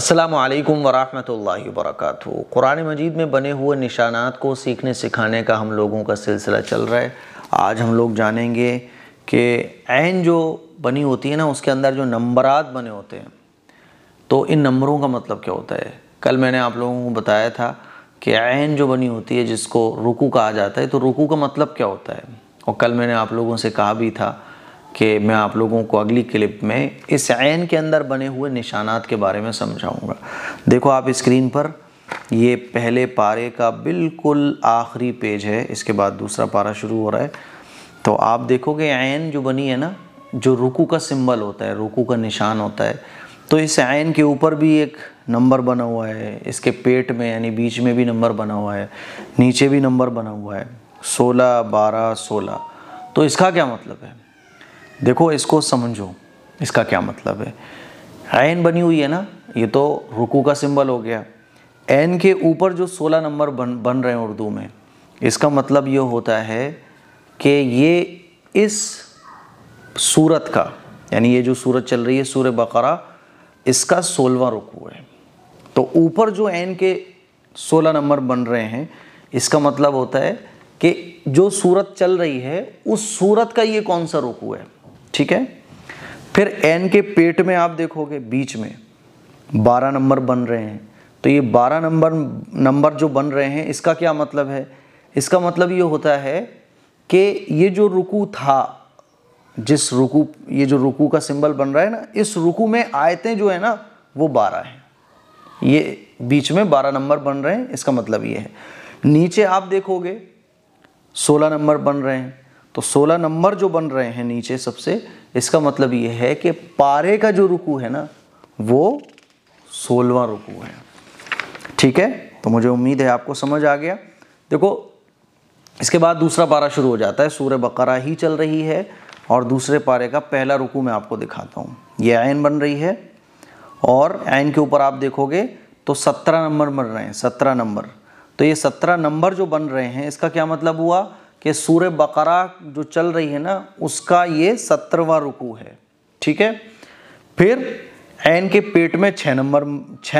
السلام علیکم ورحمۃ اللہ وبرکاتہ۔ قرآن مجید میں بنے ہوئے نشانات کو سیکھنے سکھانے کا ہم لوگوں کا سلسلہ چل رہا ہے۔ آج ہم لوگ جانیں گے کہ عین جو بنی ہوتی ہے نا، اس کے اندر جو نمبرات بنے ہوتے ہیں، تو ان نمبروں کا مطلب کیا ہوتا ہے۔ کل میں نے آپ لوگوں کو بتایا تھا کہ عین جو بنی ہوتی ہے جس کو رکوع کہا جاتا ہے، تو رکوع کا مطلب کیا ہوتا ہے۔ اور کل میں نے آپ لوگوں سے کہا بھی تھا کہ میں آپ لوگوں کو اگلی کلپ میں اس عین کے اندر بنے ہوئے نشانات کے بارے میں سمجھاؤں گا۔ دیکھو آپ اسکرین پر، یہ پہلے پارے کا بالکل آخری پیج ہے، اس کے بعد دوسرا پارہ شروع ہو رہا ہے۔ تو آپ دیکھو گے عین جو بنی ہے نا، جو رکوع کا سمبل ہوتا ہے، رکوع کا نشان ہوتا ہے، تو اس عین کے اوپر بھی ایک نمبر بنا ہوا ہے، اس کے پیٹ میں یعنی بیچ میں بھی نمبر بنا ہوا ہے، نیچے بھی نمبر بنا ہوا ہے، 16 12 16۔ تو اس کا کیا مطلب ہے؟ دیکھو اس کو سمجھو، اس کا کیا مطلب ہے۔ عین بنی ہوئی ہے نا، یہ تو رکوع کا سمبل ہو گیا۔ عین کے اوپر جو 16 نمبر بن رہے ہیں اردو میں، اس کا مطلب یہ ہوتا ہے کہ یہ اس سورت کا، یعنی یہ جو سورت چل رہی ہے سورہ بقرہ، اس کا 16واں رکوع ہے۔ تو اوپر جو عین کے 16 نمبر بن رہے ہیں، اس کا مطلب ہوتا ہے کہ جو سورت چل رہی ہے اس سورت کا یہ کون سا رکوع ہے، ٹھیک ہے۔ پھر عین کے پیٹ میں آپ دیکھو گے بیچ میں 12 نمبر بن رہے ہیں، تو یہ 12 نمبر جو بن رہے ہیں، اس کا کیا مطلب ہے؟ اس کا مطلب یہ ہوتا ہے کہ یہ جو رکوع تھا، یہ جو رکوع کا سمبل بن رہا ہے نا، اس رکوع میں آیتیں جو ہیں نا وہ 12 ہیں۔ یہ بیچ میں 12 نمبر بن رہے ہیں، اس کا مطلب یہ ہے۔ نیچے آپ دیکھو گے 16 نمبر بن رہے ہیں، تو 16 نمبر جو بن رہے ہیں نیچے سب سے، اس کا مطلب یہ ہے کہ پارے کا جو رکوع ہے نا وہ 16واں رکوع ہے، ٹھیک ہے۔ تو مجھے امید ہے آپ کو سمجھ آ گیا۔ دیکھو اس کے بعد دوسرا پارہ شروع ہو جاتا ہے، سورہ بقرہ ہی چل رہی ہے، اور دوسرے پارے کا پہلا رکوع میں آپ کو دکھاتا ہوں۔ یہ عین بن رہی ہے، اور عین کے اوپر آپ دیکھو گے تو 17 نمبر بن رہے ہیں، 17 نمبر۔ تو یہ 17 نمبر جو بن رہے ہیں، اس کا کیا مطلب ہوا کہ سورہ بقرہ جو چل رہی ہے نا، اس کا یہ 17واں رکوع ہے، ٹھیک ہے۔ پھر عین کے پیٹ میں 6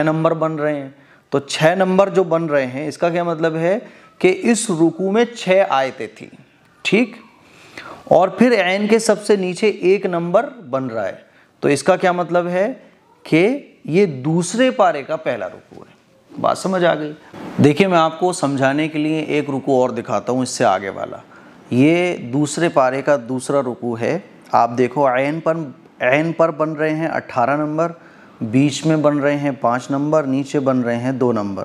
نمبر بن رہے ہیں، تو 6 نمبر جو بن رہے ہیں، اس کا کیا مطلب ہے کہ اس رکوع میں 6 آیتیں تھیں، ٹھیک۔ اور پھر عین کے سب سے نیچے 1 نمبر بن رہا ہے، تو اس کا کیا مطلب ہے کہ یہ دوسرے پارے کا پہلا رکوع ہے۔ بات سمجھ آ گئی؟ دیکھیں میں آپ کو سمجھانے کے لیے ایک رکوع اور دکھاتا ہوں اس سے آگے والا۔ یہ دوسرے پارے کا دوسرا رکوع ہے۔ آپ دیکھو عین پر بن رہے ہیں 18 نمبر، بیچ میں بن رہے ہیں 5 نمبر، نیچے بن رہے ہیں 2 نمبر۔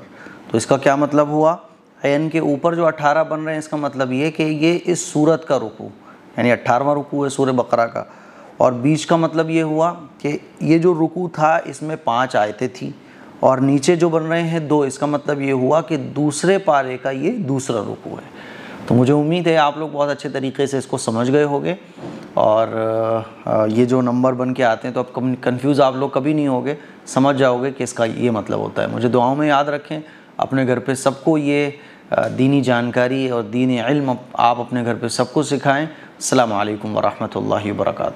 تو اس کا کیا مطلب ہوا؟ عین کے اوپر جو 18 بن رہے ہیں، اس کا مطلب یہ کہ یہ اس سورت کا رکوع، یعنی 18واں رکوع ہے سورہ بقرہ کا۔ اور بیچ کا مطلب یہ ہوا کہ یہ جو رکوع تھا اس میں 5 آیتیں تھیں، اور نیچے جو بن رہے ہیں 2، اس کا مطلب یہ ہوا کہ دوسرے پارے کا یہ دوسرا رکوع ہے۔ تو مجھے امید ہے آپ لوگ بہت اچھے طریقے سے اس کو سمجھ گئے ہوگے، اور یہ جو نمبر بن کے آتے ہیں تو اب کنفیوز آپ لوگ کبھی نہیں ہوگے، سمجھ جاؤ گے کہ اس کا یہ مطلب ہوتا ہے۔ مجھے دعاؤں میں یاد رکھیں، اپنے گھر پہ سب کو یہ دینی جانکاری اور دینی علم آپ اپنے گھر پہ سب کو سکھائیں۔ السلام علیکم ورحمۃ اللہ وبرکاتہ۔